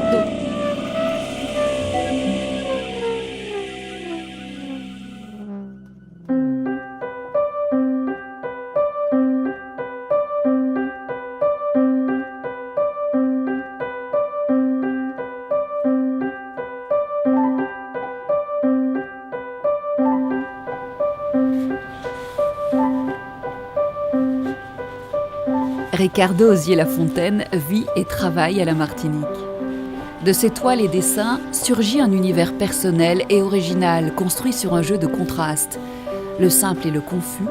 sac d'eau. Ricardo Osier-Lafontaine vit et travaille à la Martinique. De ses toiles et dessins surgit un univers personnel et original construit sur un jeu de contrastes. Le simple et le confus,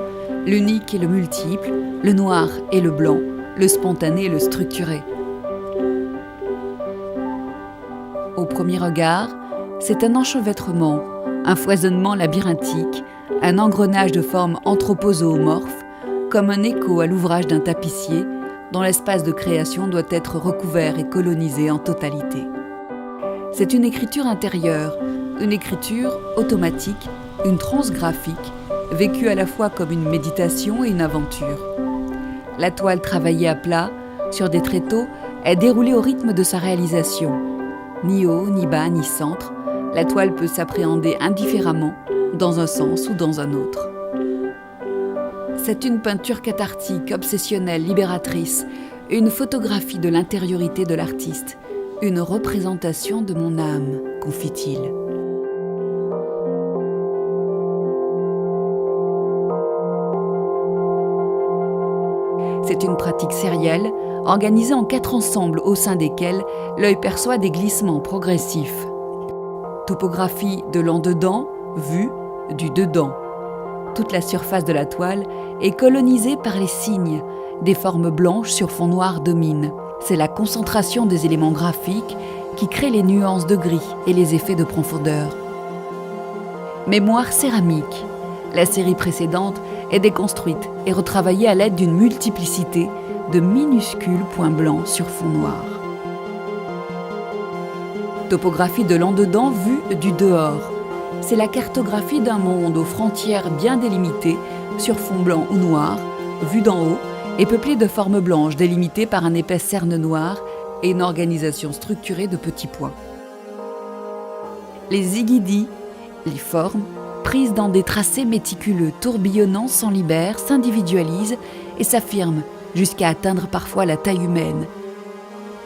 l'unique et le multiple, le noir et le blanc, le spontané et le structuré. Au premier regard, c'est un enchevêtrement, un foisonnement labyrinthique, un engrenage de formes anthropozoomorphes, comme un écho à l'ouvrage d'un tapissier dont l'espace de création doit être recouvert et colonisé en totalité. C'est une écriture intérieure, une écriture automatique, une transe graphique, vécue à la fois comme une méditation et une aventure. La toile travaillée à plat, sur des tréteaux, est déroulée au rythme de sa réalisation. Ni haut, ni bas, ni centre, la toile peut s'appréhender indifféremment, dans un sens ou dans un autre. C'est une peinture cathartique, obsessionnelle, libératrice, une photographie de l'intériorité de l'artiste, une représentation de mon âme, confie-t-il. C'est une pratique sérielle, organisée en 4 ensembles au sein desquels l'œil perçoit des glissements progressifs. Topographie de l'en-dedans, vue du dedans. Toute la surface de la toile est colonisée par les signes. Des formes blanches sur fond noir dominent. C'est la concentration des éléments graphiques qui crée les nuances de gris et les effets de profondeur. Mémoire céramique. La série précédente est déconstruite et retravaillée à l'aide d'une multiplicité de minuscules points blancs sur fond noir. Topographie de l'en-dedans vue du dehors. C'est la cartographie d'un monde aux frontières bien délimitées, sur fond blanc ou noir, vu d'en haut, et peuplé de formes blanches délimitées par un épais cerne noir et une organisation structurée de petits points. Les zigidis, les formes, prises dans des tracés méticuleux, tourbillonnants, s'enlibèrent, s'individualisent et s'affirment, jusqu'à atteindre parfois la taille humaine.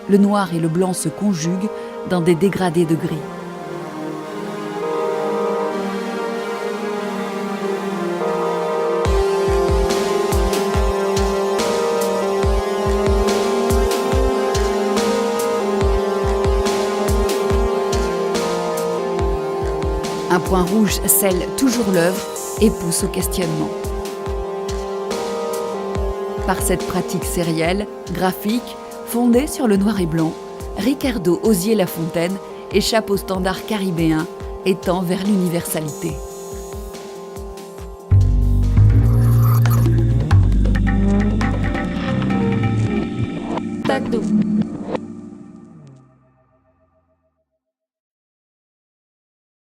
Le noir et le blanc se conjuguent dans des dégradés de gris. Un point rouge scelle toujours l'œuvre et pousse au questionnement. Par cette pratique sérielle, graphique, fondée sur le noir et blanc, Ricardo Osier-Lafontaine échappe aux standards caribéens et tend vers l'universalité.